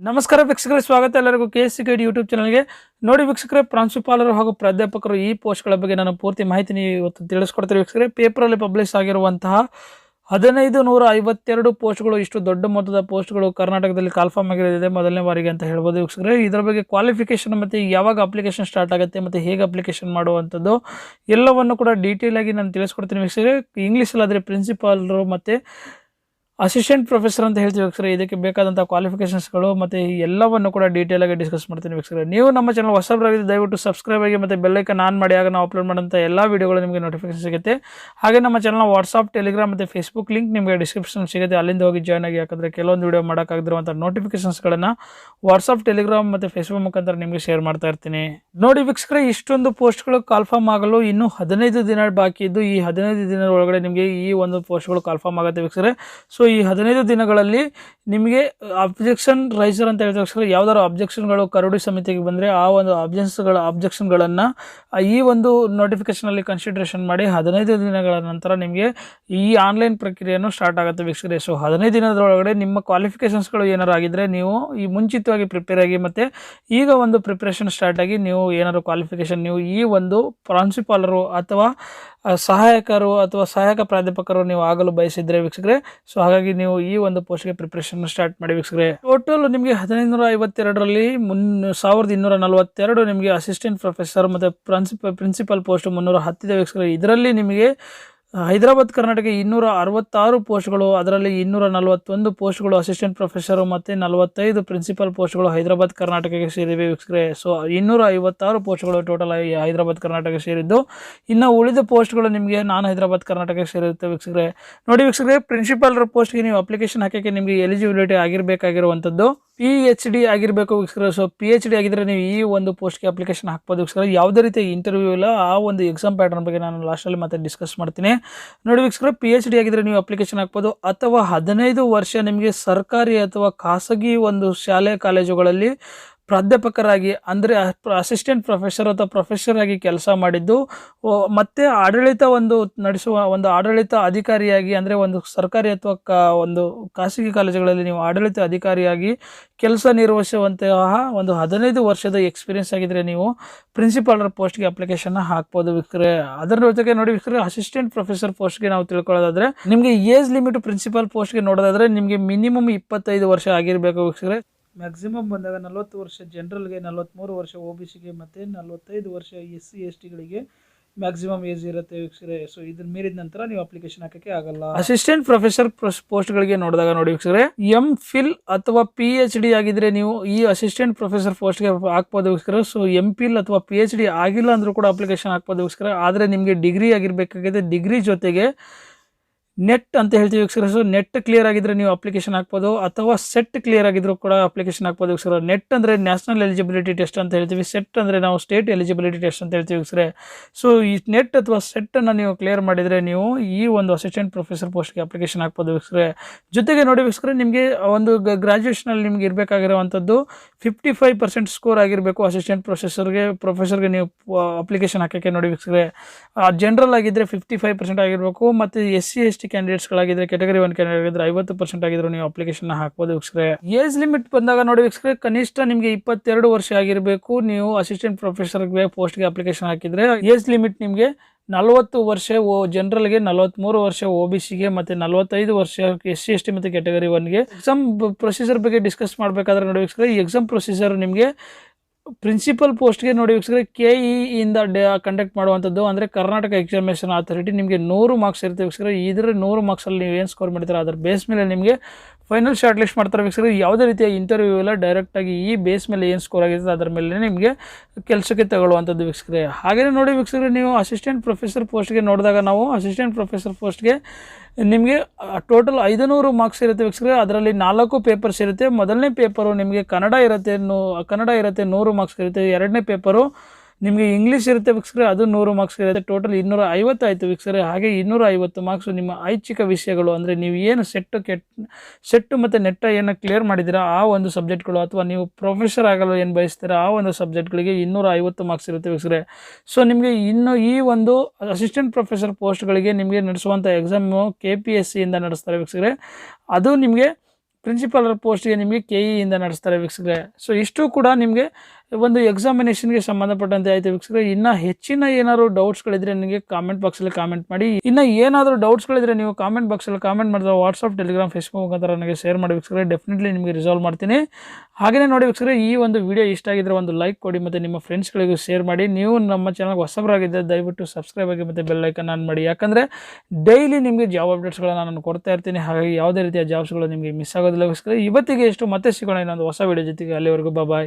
ನಮಸ್ಕಾರ ವೀಕ್ಷಕರೇ, ಸ್ವಾಗತ ಎಲ್ಲರಿಗೂ KSC ಗೈಡ್ ಯೂಟ್ಯೂಬ್ ಚಾನಲ್ಗೆ. ನೋಡಿ ವೀಕ್ಷಕರೇ, ಪ್ರಾಂಶುಪಾಲರು ಹಾಗೂ ಪ್ರಾಧ್ಯಾಪಕರು ಈ ಪೋಸ್ಟ್ಗಳ ಬಗ್ಗೆ ನಾನು ಪೂರ್ತಿ ಮಾಹಿತಿ ಇವತ್ತು ತಿಳಿಸ್ಕೊಡ್ತೀನಿ ವೀಕ್ಷಕರೇ. ಪೇಪರಲ್ಲಿ ಪಬ್ಲಿಷ್ ಆಗಿರುವಂತಹ 1552 ಪೋಸ್ಟ್ಗಳು, ಇಷ್ಟು ದೊಡ್ಡ ಮೊತ್ತದ ಪೋಸ್ಟ್ಗಳು ಕರ್ನಾಟಕದಲ್ಲಿ ಕಾಲ್ಫಾರ್ಮ್ ಆಗಿರೋದಿದೆ ಮೊದಲನೇ ಬಾರಿಗೆ ಅಂತ ಹೇಳ್ಬೋದು ವೀಕ್ಷಕರೇ. ಇದರ ಬಗ್ಗೆ ಕ್ವಾಲಿಫಿಕೇಶನ್ ಮತ್ತು ಯಾವಾಗ ಅಪ್ಲಿಕೇಶನ್ ಸ್ಟಾರ್ಟ್ ಆಗುತ್ತೆ ಮತ್ತು ಹೇಗೆ ಅಪ್ಲಿಕೇಶನ್ ಮಾಡುವಂಥದ್ದು ಎಲ್ಲವನ್ನು ಕೂಡ ಡೀಟೇಲ್ ಆಗಿ ನಾನು ತಿಳಿಸ್ಕೊಡ್ತೀನಿ ವೀಕ್ಷಕರೇ. ಇಂಗ್ಲೀಷಲ್ಲಾದರೆ ಪ್ರಿನ್ಸಿಪಾಲರು ಮತ್ತು ಅಸಿಸ್ಟೆಂಟ್ ಪ್ರೊಫೆಸರ್ ಅಂತ ಹೇಳ್ತೀವಿ ವೀಕ್ಷಕರೇ. ಇದಕ್ಕೆ ಬೇಕಾದಂಥ ಕ್ವಾಲಿಫಿಕೇಷನ್ಸ್ಗಳು ಮತ್ತು ಎಲ್ಲವನ್ನು ಕೂಡ ಡೀಟೇಲ್ ಆಗಿ ಡಿಸ್ಕಸ್ ಮಾಡ್ತೀನಿ ವೀಕ್ಷಕರೇ. ನೀವು ನಮ್ಮ ಚಾನಲ್ ಹೊಸಬರಾಗಿದ್ದು ದಯವಿಟ್ಟು ಸಬ್ಸ್ಕ್ರೈಬ್ ಆಗಿ ಮತ್ತು ಬೆಲ್ಲೈಕನ್ ಆನ್ ಮಾಡಿ, ಆಗ ನಾವು ಅಪ್ಲೋಡ್ ಮಾಡೋಂಥ ಎಲ್ಲ ವೀಡಿಯೋಗಳು ನಿಮಗೆ ನೋಟಿಫಿಕೇಶನ್ ಸಿಗುತ್ತೆ. ಹಾಗೆ ನಮ್ಮ ಚಾನಲ್ನ ವಾಟ್ಸಾಪ್, ಟೆಲಿಗ್ರಾಮ್ ಮತ್ತು ಫೇಸ್ಬುಕ್ ಲಿಂಕ್ ನಿಮಗೆ ಡಿಸ್ಕ್ರಿಪ್ಷನ್ ಸಿಗುತ್ತೆ, ಅಲ್ಲಿಂದ ಹೋಗಿ ಜಾಯ್ನ್ ಆಗಿ. ಯಾಕಂದರೆ ಕೆಲವೊಂದು ವೀಡಿಯೋ ಮಾಡೋಕ್ಕಾಗದಿರುವಂಥ ನೋಟಿಫಿಕೇಶನ್ಸ್ಗಳನ್ನು ವಾಟ್ಸಾಪ್, ಟೆಲಿಗ್ರಾಮ್ ಮತ್ತು ಫೇಸ್ಬುಕ್ ಮುಖಾಂತರ ನಿಮಗೆ ಶೇರ್ ಮಾಡ್ತಾ ಇರ್ತೀನಿ. ನೋಡಿ ವೀಕ್ಷಕರೇ, ಇಷ್ಟೊಂದು ಪೋಸ್ಟ್ಗಳು ಕಾಲ್ಫಾರ್ಮ್ ಆಗಲು ಇನ್ನೂ 15 ದಿನ ಬಾಕಿ ಇದ್ದು, ಈ 15 ದಿನದ ಒಳಗಡೆ ನಿಮಗೆ ಈ ಒಂದು ಪೋಸ್ಟ್ಗಳು ಕಾಲ್ಫಾರ್ಮ್ ಆಗುತ್ತೆ ವೀಕ್ಷಕರೇ. ಸೊ ಈ 15 ದಿನಗಳಲ್ಲಿ ನಿಮಗೆ ಅಬ್ಜೆಕ್ಷನ್ ರೈಸರ್ ಅಂತ ಹೇಳ್ತಾರೆ. ಯಾವ್ದಾದ್ರು ಅಬ್ಜೆಕ್ಷನ್ಗಳು ಕರಡು ಸಮಿತಿಗೆ ಬಂದರೆ ಆ ಒಂದು ಅಬ್ಜೆಕ್ಷನ್ಗಳನ್ನು ಈ ಒಂದು ನೋಟಿಫಿಕೇಶನಲ್ಲಿ ಕನ್ಸಿಡರೇಷನ್ ಮಾಡಿ 15 ದಿನಗಳ ನಂತರ ನಿಮಗೆ ಈ ಆನ್ಲೈನ್ ಪ್ರಕ್ರಿಯೆಯನ್ನು ಸ್ಟಾರ್ಟ್ ಆಗುತ್ತೆ ವೀಕ್ಷಕರೇ. ಸೊ 15 ದಿನದೊಳಗಡೆ ನಿಮ್ಮ ಕ್ವಾಲಿಫಿಕೇಷನ್ಸ್ಗಳು ಏನಾರು ಆಗಿದ್ದರೆ ನೀವು ಈ ಮುಂಚಿತವಾಗಿ ಪ್ರಿಪೇರ್ ಆಗಿ, ಮತ್ತು ಈಗ ಒಂದು ಪ್ರಿಪ್ರೇಷನ್ ಸ್ಟಾರ್ಟ್ ಆಗಿ ನೀವು ಏನಾದ್ರು ಕ್ವಾಲಿಫಿಕೇಷನ್ ನೀವು ಈ ಒಂದು ಪ್ರಾಂಶುಪಾಲರು ಅಥವಾ ಸಹಾಯಕರು ಅಥವಾ ಸಹಾಯಕ ಪ್ರಾಧ್ಯಾಪಕರು ನೀವು ಆಗಲು ಬಯಸಿದ್ರೆ ವೀಕ್ಷಕರೇ, ಸೊ ಹಾಗಾಗಿ ನೀವು ಈ ಒಂದು ಪೋಸ್ಟ್ಗೆ ಪ್ರಿಪ್ರೇಷನ್ ಸ್ಟಾರ್ಟ್ ಮಾಡಿ ವೀಕ್ಷಕರೇ. ಟೋಟಲ್ ನಿಮಗೆ 1552ರಲ್ಲಿ 1242 ನಿಮಗೆ ಅಸಿಸ್ಟೆಂಟ್ ಪ್ರೊಫೆಸರ್ ಮತ್ತು ಪ್ರಿನ್ಸಿಪಲ್ ಪೋಸ್ಟ್ 310 ಇದೆ ವೀಕ್ಷಕರೇ. ಇದರಲ್ಲಿ ನಿಮಗೆ ಹೈದರಾಬಾದ್ ಕರ್ನಾಟಕ 266 ಪೋಸ್ಟ್ಗಳು, ಅದರಲ್ಲಿ 241 ಪೋಸ್ಟ್ಗಳು ಅಸಿಸ್ಟೆಂಟ್ ಪ್ರೊಫೆಸರು ಮತ್ತು 45 ಪ್ರಿನ್ಸಿಪಲ್ ಪೋಸ್ಟ್ಗಳು ಹೈದರಾಬಾದ್ ಕರ್ನಾಟಕಕ್ಕೆ ಸೇರಿವೆ ವೀಕ್ಷಕರೇ. ಸೊ 256 ಪೋಸ್ಟ್ಗಳು ಟೋಟಲ್ ಹೈದರಾಬಾದ್ ಕರ್ನಾಟಕ ಸೇರಿದ್ದು, ಇನ್ನು ಉಳಿದ ಪೋಸ್ಟ್ಗಳು ನಿಮಗೆ ನಾನ್ ಹೈದರಾಬಾದ್ ಕರ್ನಾಟಕಕ್ಕೆ ಸೇರಿರುತ್ತೆ ವೀಕ್ಷಕರೇ. ನೋಡಿ ವೀಕ್ಷಕರೇ, ಪ್ರಿನ್ಸಿಪಾಲರ್ ಪೋಸ್ಟ್ಗೆ ನೀವು ಅಪ್ಲಿಕೇಶನ್ ಹಾಕೋಕ್ಕೆ ನಿಮಗೆ ಎಲಿಜಿಬಿಲಿಟಿ ಆಗಿರಬೇಕಾಗಿರುವಂಥದ್ದು PhD ಆಗಿರಬೇಕು ವೀಕ್ಷಕರೇ. ಸೊ PhD ಆಗಿದ್ದರೆ ನೀವು ಈ ಒಂದು ಪೋಸ್ಟ್ಗೆ ಅಪ್ಲಿಕೇಶನ್ ಹಾಕ್ಬೋದು ವೀಕ್ಷಕರೇ. ಯಾವುದೇ ರೀತಿ ಇಂಟರ್ವ್ಯೂ ಇಲ್ಲ. ಆ ಒಂದು ಎಕ್ಸಾಮ್ ಪ್ಯಾಟರ್ನ್ ಬಗ್ಗೆ ನಾನು ಲಾಸ್ಟಲ್ಲಿ ಮತ್ತೆ ಡಿಸ್ಕಸ್ ಮಾಡ್ತೀನಿ. ನೋಡಿ ವೀಕ್ಷಕರೇ, PhD ಆಗಿದ್ದರೆ ನೀವು ಅಪ್ಲಿಕೇಶನ್ ಹಾಕ್ಬೋದು, ಅಥವಾ 15 ವರ್ಷ ನಿಮಗೆ ಸರ್ಕಾರಿ ಅಥವಾ ಖಾಸಗಿ ಒಂದು ಶಾಲೆ ಕಾಲೇಜುಗಳಲ್ಲಿ ಪ್ರಾಧ್ಯಾಪಕರಾಗಿ, ಅಂದರೆ ಅಸಿಸ್ಟೆಂಟ್ ಪ್ರೊಫೆಸರ್ ಅಥವಾ ಪ್ರೊಫೆಸರ್ ಆಗಿ ಕೆಲಸ ಮಾಡಿದ್ದು, ಮತ್ತು ಆಡಳಿತ ಒಂದು ನಡೆಸುವ ಒಂದು ಆಡಳಿತ ಅಧಿಕಾರಿಯಾಗಿ, ಅಂದರೆ ಒಂದು ಸರ್ಕಾರಿ ಅಥವಾ ಒಂದು ಖಾಸಗಿ ಕಾಲೇಜುಗಳಲ್ಲಿ ನೀವು ಆಡಳಿತ ಅಧಿಕಾರಿಯಾಗಿ ಕೆಲಸ ನಿರ್ವಹಿಸುವಂತಹ ಒಂದು 15 ವರ್ಷದ ಎಕ್ಸ್ಪೀರಿಯನ್ಸ್ ಆಗಿದ್ದರೆ ನೀವು ಪ್ರಿನ್ಸಿಪಾಲರ್ ಪೋಸ್ಟ್ಗೆ ಅಪ್ಲಿಕೇಶನ್ ಹಾಕ್ಬೋದು ವೀಕ್ಷಕರೇ. ಅದರ ಜೊತೆಗೆ ನೋಡಿ ವೀಕ್ಷಕರೇ, ಅಸಿಸ್ಟೆಂಟ್ ಪ್ರೊಫೆಸರ್ ಪೋಸ್ಟ್ಗೆ ನಾವು ತಿಳ್ಕೊಳ್ಳೋದಾದರೆ ನಿಮಗೆ ಏಜ್ ಲಿಮಿಟ್ ಪ್ರಿನ್ಸಿಪಲ್ ಪೋಸ್ಟ್ಗೆ ನೋಡೋದಾದರೆ ನಿಮಗೆ ಮಿನಿಮಮ್ 25 ವರ್ಷ ಆಗಿರಬೇಕು ವೀಕ್ಷಕರೇ. ಮ್ಯಾಕ್ಸಿಮಮ್ ಬಂದಾಗ 40 ವರ್ಷ ಜನರಲ್ಗೆ, 43 ವರ್ಷ OBCಗೆ ಮತ್ತು 45 ವರ್ಷ SC STಗಳಿಗೆ ಮ್ಯಾಕ್ಸಿಮಮ್ ಏಜ್ ಇರುತ್ತೆ ವೀಕ್ಷಕರೇ. ಸೊ ಇದನ್ನ ಮೀರಿದ ನಂತರ ನೀವು ಅಪ್ಲಿಕೇಶನ್ ಹಾಕಕ್ಕೆ ಆಗಲ್ಲ. ಅಸಿಸ್ಟೆಂಟ್ ಪ್ರೊಫೆಸರ್ ಪೋಸ್ಟ್ಗಳಿಗೆ ನೋಡಿದಾಗ ನೋಡಿ ವೀಕ್ಷಕರೇ, MPhil ಅಥವಾ PhD ಆಗಿದ್ರೆ ನೀವು ಈ ಅಸಿಸ್ಟೆಂಟ್ ಪ್ರೊಫೆಸರ್ ಪೋಸ್ಟ್ಗೆ ಹಾಕ್ಬೋದು ವೀಕ್ಷಕರೇ. ಸೊ MPhil ಅಥವಾ PhD ಆಗಿಲ್ಲ ಅಂದ್ರೂ ಕೂಡ ಅಪ್ಲಿಕೇಶನ್ ಹಾಕ್ಬೋದು ವೀಕ್ಷಕರೇ. ಆದರೆ ನಿಮಗೆ ಡಿಗ್ರಿ ಆಗಿರಬೇಕಾಗಿದೆ. ಡಿಗ್ರಿ ಜೊತೆಗೆ ನೆಟ್ ಅಂತ ಹೇಳ್ತೀವಿ ವೀಕ್ಷಕರೇ. ಸೊ ನೆಟ್ ಕ್ಲಿಯರ್ ಆಗಿದ್ರೆ ನೀವು ಅಪ್ಲಿಕೇಶನ್ ಹಾಕ್ಬೋದು, ಅಥವಾ ಸೆಟ್ ಕ್ಲಿಯರ್ ಆಗಿದ್ರು ಕೂಡ ಅಪ್ಲಿಕೇಶನ್ ಹಾಕ್ಬೋದು ವೀಕ್ಷಕರೇ. ನೆಟ್ ಅಂದರೆ ನ್ಯಾಷನಲ್ ಎಲಿಜಿಬಿಲಿಟಿ ಟೆಸ್ಟ್ ಅಂತ ಹೇಳ್ತೀವಿ, ಸೆಟ್ ಅಂದರೆ ನಾವು ಸ್ಟೇಟ್ ಎಲಿಜಿಬಿಲಿಟಿ ಟೆಸ್ಟ್ ಅಂತ ಹೇಳ್ತೀವಿ ವೀಕ್ಷಕರೇ. ಸೊ ಈ ನೆಟ್ ಅಥವಾ ಸೆಟ್ಟನ್ನು ನೀವು ಕ್ಲಿಯರ್ ಮಾಡಿದರೆ ನೀವು ಈ ಒಂದು ಅಸಿಸ್ಟೆಂಟ್ ಪ್ರೊಫೆಸರ್ ಪೋಸ್ಟ್ಗೆ ಅಪ್ಲಿಕೇಶನ್ ಹಾಕ್ಬೋದು ವೀಕ್ಷಕರೇ. ಜೊತೆಗೆ ನೋಡಿ ವೀಕ್ಷಕರೇ, ನಿಮಗೆ ಒಂದು ಗ್ರಾಜ್ಯುಯೇಷನಲ್ಲಿ ನಿಮ್ಗೆ ಇರಬೇಕಾಗಿರುವಂಥದ್ದು 55% ಸ್ಕೋರ್ ಆಗಿರಬೇಕು. ಅಸಿಸ್ಟೆಂಟ್ ಪ್ರೊಫೆಸರ್ಗೆ ನೀವು ಅಪ್ಲಿಕೇಶನ್ ಹಾಕೋಕ್ಕೆ ನೋಡಿ ವೀಕ್ಷಕರೇ. ಜನರಲ್ ಆಗಿದ್ದರೆ 55% ಆಗಿರಬೇಕು, ಮತ್ತು SC ST ಕ್ಯಾಂಡಿಡೇಟ್ಸ್ಗಳಾಗಿದ್ದರೆ, ಕ್ಯಾಟಗರಿ 1 ಕ್ಯಾಂಡಿಡೇಟ್ ಆಗಿದ್ರೆ 50% ಆಗಿದ್ರು ನೀವು ಅಪ್ಲಿಕೇಶನ್ ಹಾಕ್ಬೋದು ವೀಕ್ಷಕರೇ. ಏಜ್ ಲಿಮಿಟ್ ಬಂದಾಗ ನೋಡಿ ವೀಕ್ಷಕರೇ, ಕನಿಷ್ಠ ನಿಮಗೆ 22 ವರ್ಷ ಆಗಿರಬೇಕು. ನೀವು ಅಸಿಸ್ಟೆಂಟ್ ಪ್ರೊಫೆಸರ್ಗೆ ಪೋಸ್ಟ್ಗೆ ಅಪ್ಲಿಕೇಶನ್ ಹಾಕಿದ್ರೆ ಏಜ್ ಲಿಮಿಟ್ ನಿಮಗೆ 40 ವರ್ಷ ಜನರಲ್ಗೆ, 43 ವರ್ಷ OBCಗೆ, ಮತ್ತು 45 ವರ್ಷ SC ST ಮತ್ತು ಕ್ಯಾಟಗರಿ 1ಗೆ. ಎಕ್ಸಾಮ್ ಪ್ರೊಸೀಜರ್ ಬಗ್ಗೆ ಡಿಸ್ಕಸ್ ಮಾಡಬೇಕಾದ್ರೆ ನೋಡಿ ವೀಕ್ಷಕರೇ, ಈ ಎಕ್ಸಾಮ್ ಪ್ರೊಸೀಜರ್ ನಿಮಗೆ ಪ್ರಿನ್ಸಿಪಲ್ ಪೋಸ್ಟ್ಗೆ ನೋಡಿ ವೀಕ್ಷಕರೇ KE ಇಂದ ಕಂಡಕ್ಟ್ ಮಾಡುವಂಥದ್ದು, ಅಂದರೆ ಕರ್ನಾಟಕ ಎಕ್ಸಾಮಿನೇಷನ್ ಅಥಾರಿಟಿ. ನಿಮಗೆ 100 ಮಾರ್ಕ್ಸ್ ಇರುತ್ತೆ ವೀಕ್ಷಕರೇ. ಇದರ 100 ಮಾರ್ಕ್ಸಲ್ಲಿ ನೀವು ಏನು ಸ್ಕೋರ್ ಮಾಡ್ತೀರಾ ಅದರ ಬೇಸ್ ಮೇಲೆ ನಿಮಗೆ ಫೈನಲ್ ಶಾರ್ಟ್ ಲಿಸ್ಟ್ ಮಾಡ್ತಾರೆ ವೀಕ್ಷಕರೇ. ಯಾವುದೇ ರೀತಿಯ ಇಂಟರ್ವ್ಯೂ ಇಲ್ಲ, ಡೈರೆಕ್ಟಾಗಿ ಈ ಬೇಸ್ ಮೇಲೆ ಏನು ಸ್ಕೋರ್ ಆಗಿರ್ತದೆ ಅದರ ಮೇಲೆ ನಿಮಗೆ ಕೆಲಸಕ್ಕೆ ತಗೊಳ್ಳುವಂಥದ್ದು ವೀಕ್ಷಕರೇ. ಹಾಗೆಯೇ ನೋಡಿ ವೀಕ್ಷಕರೇ, ನೀವು ಅಸಿಸ್ಟೆಂಟ್ ಪ್ರೊಫೆಸರ್ ಪೋಸ್ಟ್ಗೆ ನೋಡಿದಾಗ ನಾವು ಅಸಿಸ್ಟೆಂಟ್ ಪ್ರೊಫೆಸರ್ ಪೋಸ್ಟ್ಗೆ ನಿಮಗೆ ಟೋಟಲ್ 500 ಮಾರ್ಕ್ಸ್ ಇರುತ್ತೆ ವೀಕ್ಷಕರೇ. ಅದರಲ್ಲಿ 4 ಪೇಪರ್ಸ್ ಇರುತ್ತೆ. ಮೊದಲನೇ ಪೇಪರು ನಿಮಗೆ ಕನ್ನಡ ಇರುತ್ತೆ 100 ಮಾರ್ಕ್ಸ್ ಇರುತ್ತೆ. ಎರಡನೇ ಪೇಪರು ನಿಮಗೆ ಇಂಗ್ಲೀಷ್ ಇರುತ್ತೆ ವೀಕ್ಷಕರೇ, ಅದು 100 ಮಾರ್ಕ್ಸ್ ಇರುತ್ತೆ. ಟೋಟಲ್ 250 ಆಯಿತು ವೀಕ್ಷಕರೇ. ಹಾಗೆ 250 ಮಾರ್ಕ್ಸ್ ನಿಮ್ಮ ಐಚ್ಛಿಕ ವಿಷಯಗಳು, ಅಂದರೆ ನೀವು ಏನು ಸೆಟ್ಟು ಮತ್ತು ನೆಟ್ಟ ಏನು ಕ್ಲಿಯರ್ ಮಾಡಿದ್ದೀರಾ ಆ ಒಂದು ಸಬ್ಜೆಕ್ಟ್ಗಳು, ಅಥವಾ ನೀವು ಪ್ರೊಫೆಸರ್ ಆಗಲು ಏನು ಬಯಸ್ತೀರಾ ಆ ಒಂದು ಸಬ್ಜೆಕ್ಟ್ಗಳಿಗೆ 250 ಮಾರ್ಕ್ಸ್ ಇರುತ್ತೆ ವೀಕ್ಷಕರೇ. ಸೊ ನಿಮಗೆ ಇನ್ನು ಈ ಒಂದು ಅಸಿಸ್ಟೆಂಟ್ ಪ್ರೊಫೆಸರ್ ಪೋಸ್ಟ್ಗಳಿಗೆ ನಿಮಗೆ ನಡೆಸುವಂಥ ಎಕ್ಸಾಮು KPSC ಇಂದ ನಡೆಸ್ತಾರೆ ವೀಕ್ಷಕರೇ. ಅದು ನಿಮಗೆ ಪ್ರಿನ್ಸಿಪಾಲರ್ ಪೋಸ್ಟ್ಗೆ ನಿಮಗೆ KE ನಡೆಸ್ತಾರೆ ವೀಕ್ಷಕರೇ. ಸೊ ಇಷ್ಟು ಕೂಡ ನಿಮಗೆ ಒಂದು ಎಕ್ಸಾಮಿನೇಷನ್ಗೆ ಸಂಬಂಧಪಟ್ಟಂತೆ ಆಯಿತು ವೀಕ್ಷಕರೇ. ಇನ್ನು ಹೆಚ್ಚಿನ ಏನಾದರೂ ಡೌಟ್ಸ್ಗಳಿದ್ರೆ ನನಗೆ ಕಾಮೆಂಟ್ ಬಾಕ್ಸಲ್ಲಿ ಕಾಮೆಂಟ್ ಮಾಡಿ. ಇನ್ನು ಏನಾದರೂ ಡೌಟ್ಸ್ಗಳಿದ್ರೆ ನೀವು ಕಾಮೆಂಟ್ ಬಾಕ್ಸಲ್ಲಿ ಕಾಮೆಂಟ್ ಮಾಡಿದ್ರೆ ವಾಟ್ಸಪ್, ಟೆಲಿಗ್ರಾಮ್, ಫೇಸ್ಬುಕ್ ಮುಖಾಂತರ ನನಗೆ ಶೇರ್ ಮಾಡಿ ವೀಕ್ಷಕರೇ. ಡೆಫಿನೆಟ್ಲಿ ನಿಮಗೆ ರಿಸಾಲ್ವ್ ಮಾಡ್ತೀನಿ. ಹಾಗೆಯೇ ನೋಡಿ ವೀಕ್ಷಕರೇ, ಈ ಒಂದು ವಿಡಿಯೋ ಇಷ್ಟ ಆಗಿದ್ರೆ ಒಂದು ಲೈಕ್ ಕೊಡಿ ಮತ್ತು ನಿಮ್ಮ ಫ್ರೆಂಡ್ಸ್ಗಳಿಗೂ ಶೇರ್ ಮಾಡಿ. ನೀವು ನಮ್ಮ ಚಾನಲ್ಗೆ ಹೊಸಬರಾಗಿದ್ದರೆ ದಯವಿಟ್ಟು ಸಬ್ಸ್ಕ್ರೈಬ್ ಆಗಿ ಮತ್ತು ಬೆಲ್ ಐಕನ್ ಆನ್ ಮಾಡಿ. ಯಾಕಂದರೆ ಡೈಲಿ ನಿಮಗೆ ಜಾಬ್ ಅಪ್ಡೇಟ್ಸ್ಗಳನ್ನು ನಾನು ಕೊಡ್ತಾ ಇರ್ತೀನಿ. ಹಾಗಾಗಿ ಯಾವುದೇ ರೀತಿಯ ಜಾಬ್ಸ್ಗಳು ನಿಮಗೆ ಮಿಸ್ ಆಗೋದಿಲ್ಲ ವೀಕ್ಷಕರೇ. ಇವತ್ತಿಗೆ ಎಷ್ಟು, ಮತ್ತೆ ಸಿಗೋಣ ಇನ್ನೊಂದು ಹೊಸ ವಿಡಿಯೋ ಜೊತೆಗೆ. ಅಲ್ಲಿವರೆಗೂ ಬಾಯ್.